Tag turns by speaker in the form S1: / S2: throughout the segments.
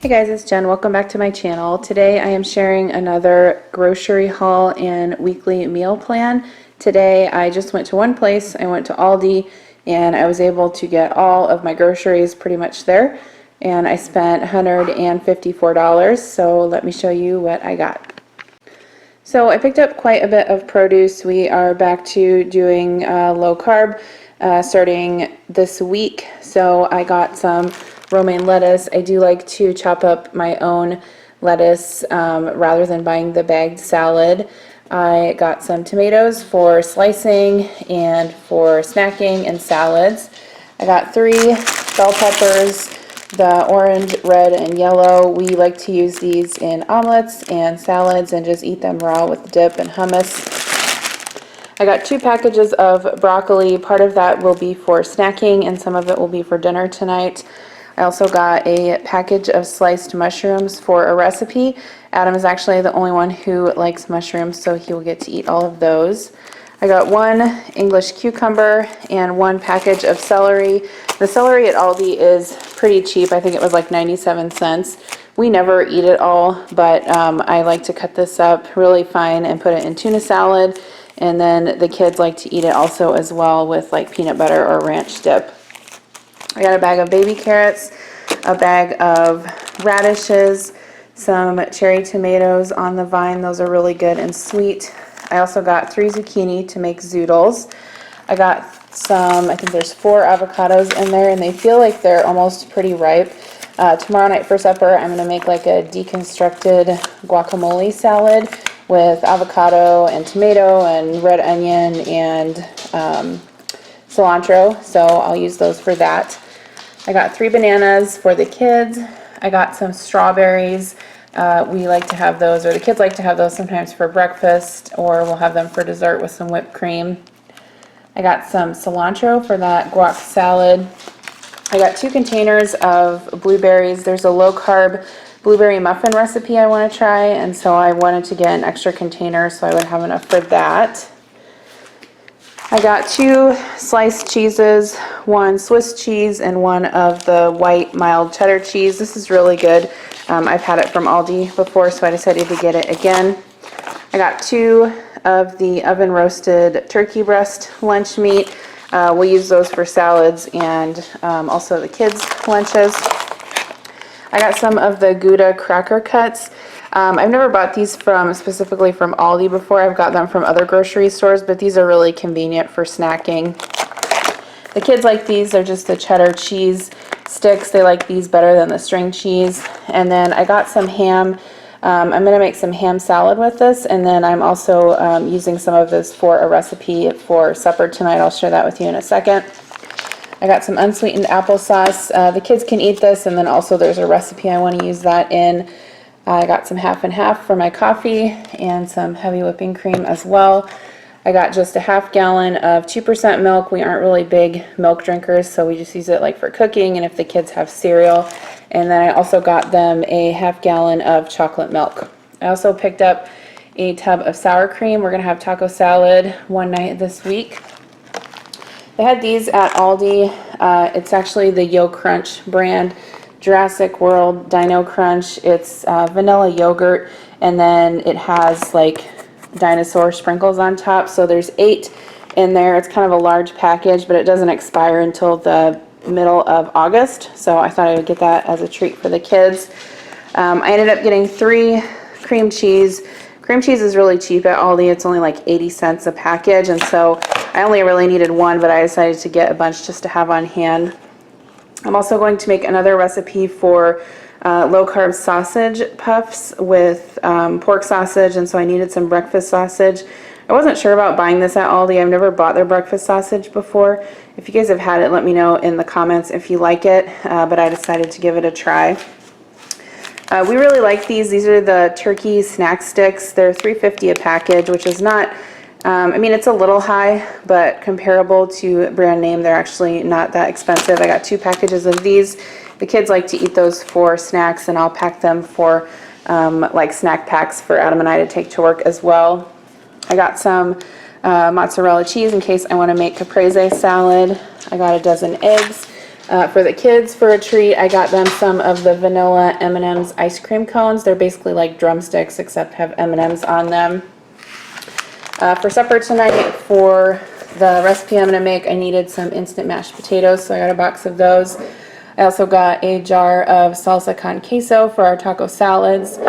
S1: Hey guys, it's Jen. Welcome back to my channel. Today I am sharing another grocery haul and weekly meal plan. Today I just went to one place. I went to Aldi and I was able to get all of my groceries pretty much there. And I spent $154, so let me show you what I got. So I picked up quite a bit of produce. We are back to doing low carb starting this week. So I got some romaine lettuce. I do like to chop up my own lettuce rather than buying the bagged salad. I got some tomatoes for slicing and for snacking and salads. I got 3 bell peppers, the orange, red, and yellow. We like to use these in omelets and salads and just eat them raw with dip and hummus. I got 2 packages of broccoli. Part of that will be for snacking and some of it will be for dinner tonight. I also got a package of sliced mushrooms for a recipe. Adam is actually the only one who likes mushrooms, so he will get to eat all of those. I got 1 English cucumber and 1 package of celery. The celery at Aldi is pretty cheap. I think it was like 97 cents. We never eat it all, but I like to cut this up really fine and put it in tuna salad. And then the kids like to eat it also as well with like peanut butter or ranch dip. I got a bag of baby carrots, a bag of radishes, some cherry tomatoes on the vine. Those are really good and sweet. I also got 3 zucchini to make zoodles. I got some, I think there's 4 avocados in there, and they feel like they're almost pretty ripe. Tomorrow night for supper, I'm going to make like a deconstructed guacamole salad with avocado and tomato and red onion and cilantro, so I'll use those for that. I got 3 bananas for the kids. I got some strawberries. We like to have those, or the kids like to have those sometimes for breakfast, or we'll have them for dessert with some whipped cream. I got some cilantro for that guac salad. I got 2 containers of blueberries. There's a low-carb blueberry muffin recipe I want to try, and so I wanted to get an extra container so I would have enough for that. I got 2 sliced cheeses, 1 Swiss cheese and 1 of the white mild cheddar cheese. This is really good. I've had it from Aldi before, so I decided to get it again. I got 2 of the oven roasted turkey breast lunch meat. We'll use those for salads and also the kids' lunches. I got some of the Gouda cracker cuts. I've never bought these specifically from Aldi before. I've got them from other grocery stores, but these are really convenient for snacking. The kids like these. They're just the cheddar cheese sticks. They like these better than the string cheese. And then I got some ham. I'm going to make some ham salad with this, and then I'm also using some of this for a recipe for supper tonight. I'll share that with you in a second. I got some unsweetened applesauce. The kids can eat this, and then also there's a recipe I want to use that in. I got some half and half for my coffee and some heavy whipping cream as well. I got just a half gallon of 2% milk. We aren't really big milk drinkers, so we just use it like for cooking and if the kids have cereal. And then I also got them a half gallon of chocolate milk. I also picked up a tub of sour cream. We're going to have taco salad one night this week. They had these at Aldi. It's actually the Yo Crunch brand. Jurassic World Dino Crunch. It's vanilla yogurt, and then it has like dinosaur sprinkles on top. So there's 8 in there. It's kind of a large package, but it doesn't expire until the middle of August. So I thought I would get that as a treat for the kids. I ended up getting 3 cream cheese. Cream cheese is really cheap at Aldi. It's only like 80 cents a package, and so I only really needed 1, but I decided to get a bunch just to have on hand. I'm also going to make another recipe for low-carb sausage puffs with pork sausage, and so I needed some breakfast sausage. I wasn't sure about buying this at Aldi. I've never bought their breakfast sausage before. If you guys have had it, let me know in the comments if you like it, but I decided to give it a try. We really like these. These are the turkey snack sticks. They're $3.50 a package, which is not, I mean, it's a little high, but comparable to brand name, they're actually not that expensive. I got 2 packages of these. The kids like to eat those for snacks, and I'll pack them for like snack packs for Adam and I to take to work as well. I got some mozzarella cheese in case I want to make caprese salad. I got a dozen eggs. For the kids, for a treat, I got them some of the vanilla M&M's ice cream cones. They're basically like drumsticks except have M&M's on them. For supper tonight, for the recipe I'm going to make, I needed some instant mashed potatoes, so I got a box of those. I also got a jar of salsa con queso for our taco salads.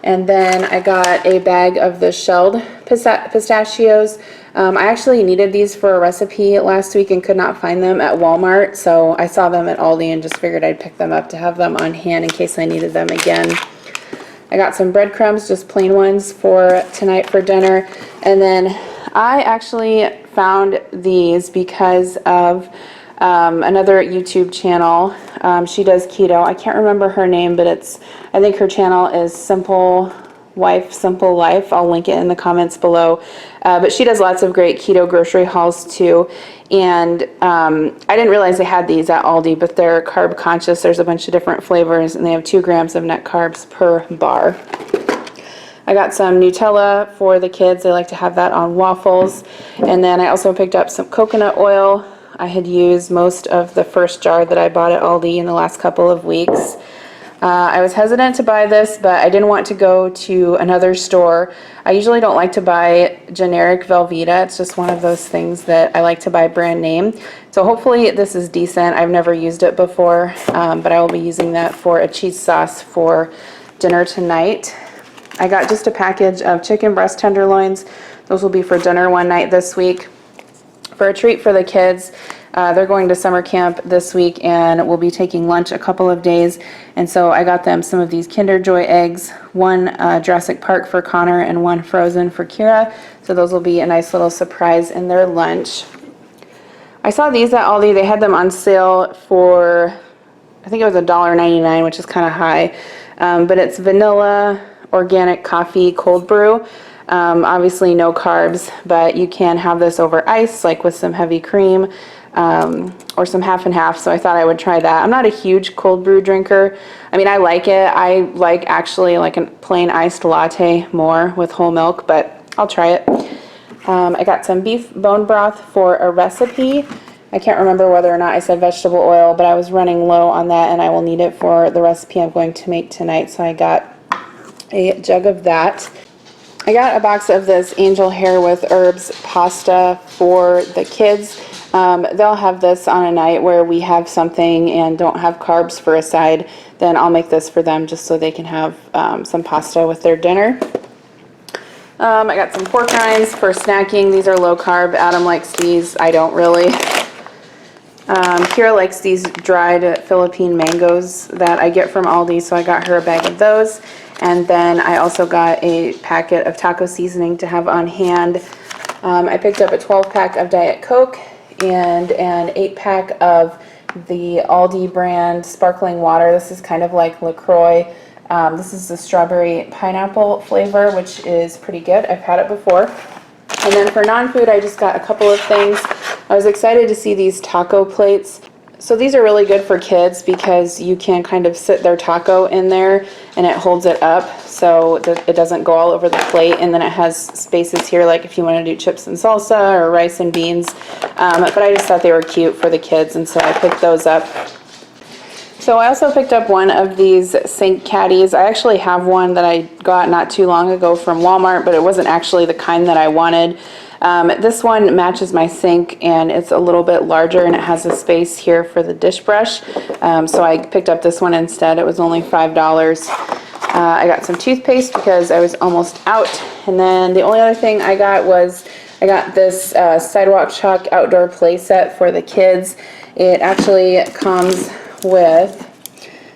S1: And then I got a bag of the shelled pistachios. I actually needed these for a recipe last week and could not find them at Walmart, so I saw them at Aldi and just figured I'd pick them up to have them on hand in case I needed them again. I got some breadcrumbs, just plain ones for tonight for dinner. And then I actually found these because of another YouTube channel. She does keto. I can't remember her name, but I think her channel is Simple Life. I'll link it in the comments below. But she does lots of great keto grocery hauls too. And I didn't realize they had these at Aldi, but they're carb conscious. There's a bunch of different flavors, and they have 2 grams of net carbs per bar. I got some Nutella for the kids. They like to have that on waffles. And then I also picked up some coconut oil. I had used most of the first jar that I bought at Aldi in the last couple of weeks. I was hesitant to buy this, but I didn't want to go to another store. I usually don't like to buy generic Velveeta. It's just one of those things that I like to buy brand name. So hopefully this is decent. I've never used it before, but I will be using that for a cheese sauce for dinner tonight. I got just a package of chicken breast tenderloins. Those will be for dinner one night this week. For a treat for the kids, they're going to summer camp this week and we'll be taking lunch a couple of days. And so I got them some of these Kinder Joy eggs, one Jurassic Park for Connor and one frozen for Kira. So those will be a nice little surprise in their lunch. I saw these at Aldi. They had them on sale for, I think it was $1.99, which is kind of high. But it's vanilla organic coffee cold brew. Obviously no carbs, but you can have this over ice, like with some heavy cream, or some half and half, so I thought I would try that. I'm not a huge cold brew drinker. I mean, I like it. I like actually like a plain iced latte more with whole milk, but I'll try it. I got some beef bone broth for a recipe. I can't remember whether or not I said vegetable oil, but I was running low on that and I will need it for the recipe I'm going to make tonight, so I got a jug of that. I got a box of this angel hair with herbs pasta for the kids. They'll have this on a night where we have something and don't have carbs for a side. Then I'll make this for them just so they can have some pasta with their dinner. I got some pork rinds for snacking. These are low carb. Adam likes these. I don't really. Kira likes these dried Philippine mangoes that I get from Aldi, so I got her a bag of those. And then I also got a packet of taco seasoning to have on hand. I picked up a 12-pack of Diet Coke and an 8-pack of the Aldi brand sparkling water. This is kind of like LaCroix. This is the strawberry pineapple flavor, which is pretty good. I've had it before. And then for non-food, I just got a couple of things. I was excited to see these taco plates. So these are really good for kids because you can kind of sit their taco in there and it holds it up so that it doesn't go all over the plate. And then it has spaces here like if you want to do chips and salsa or rice and beans. But I just thought they were cute for the kids, and so I picked those up. So I also picked up one of these sink caddies. I actually have one that I got not too long ago from Walmart, but it wasn't actually the kind that I wanted. This one matches my sink and it's a little bit larger and it has a space here for the dish brush. So I picked up this one instead. It was only $5. I got some toothpaste because I was almost out. And then the only other thing I got was I got this sidewalk chalk outdoor play set for the kids. It actually comes with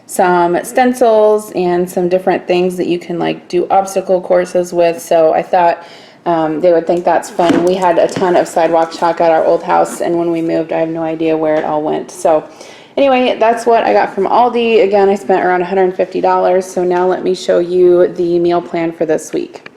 S1: some stencils and some different things that you can like do obstacle courses with. So I thought they would think that's fun. We had a ton of sidewalk chalk at our old house, and when we moved, I have no idea where it all went. So anyway, that's what I got from Aldi. Again, I spent around $150. So now let me show you the meal plan for this week.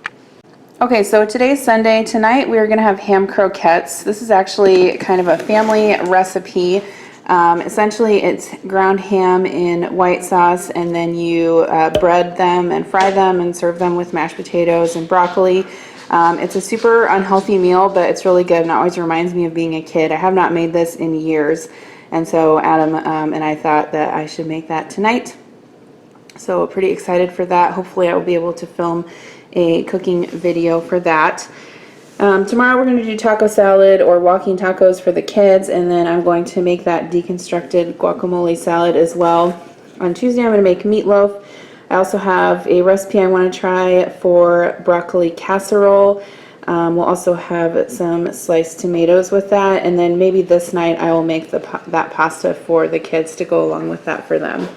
S1: Okay, so today's Sunday. Tonight we're going to have ham croquettes. This is actually kind of a family recipe. Essentially, it's ground ham in white sauce, and then you bread them and fry them and serve them with mashed potatoes and broccoli. It's a super unhealthy meal, but it's really good and it always reminds me of being a kid. I have not made this in years. And so Adam and I thought that I should make that tonight. So pretty excited for that. Hopefully I will be able to film a cooking video for that. Tomorrow we're going to do taco salad or walking tacos for the kids, and then I'm going to make that deconstructed guacamole salad as well. On Tuesday I'm going to make meatloaf. I also have a recipe I want to try for broccoli casserole. We'll also have some sliced tomatoes with that, and then maybe this night I will make that pasta for the kids to go along with that for them.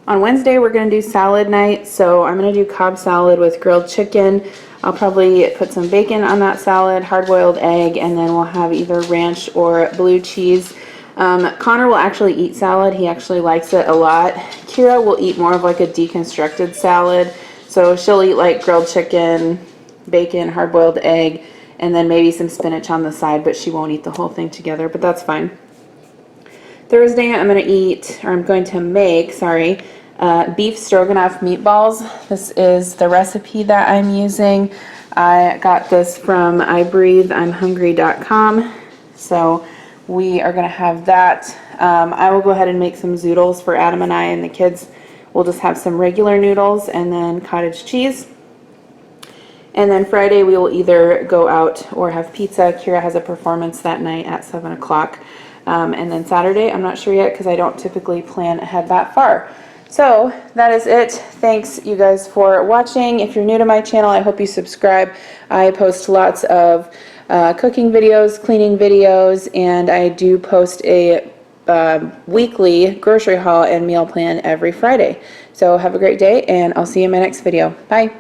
S1: On Wednesday we're going to do salad night, so I'm going to do Cobb salad with grilled chicken. I'll probably put some bacon on that salad, hard-boiled egg, and then we'll have either ranch or blue cheese. Connor will actually eat salad. He actually likes it a lot. Kira will eat more of like a deconstructed salad, so she'll eat like grilled chicken, bacon, hard-boiled egg, and then maybe some spinach on the side, but she won't eat the whole thing together, but that's fine. Thursday I'm going to make beef stroganoff meatballs. This is the recipe that I'm using. I got this from ibreatheimhungry.com. So we are going to have that. I will go ahead and make some zoodles for Adam and I, and the kids will just have some regular noodles and then cottage cheese. And then Friday we will either go out or have pizza. Kira has a performance that night at 7 o'clock. And then Saturday, I'm not sure yet because I don't typically plan ahead that far. So that is it. Thanks you guys for watching. If you're new to my channel, I hope you subscribe. I post lots of cooking videos, cleaning videos, and I do post a weekly grocery haul and meal plan every Friday. So have a great day, and I'll see you in my next video. Bye.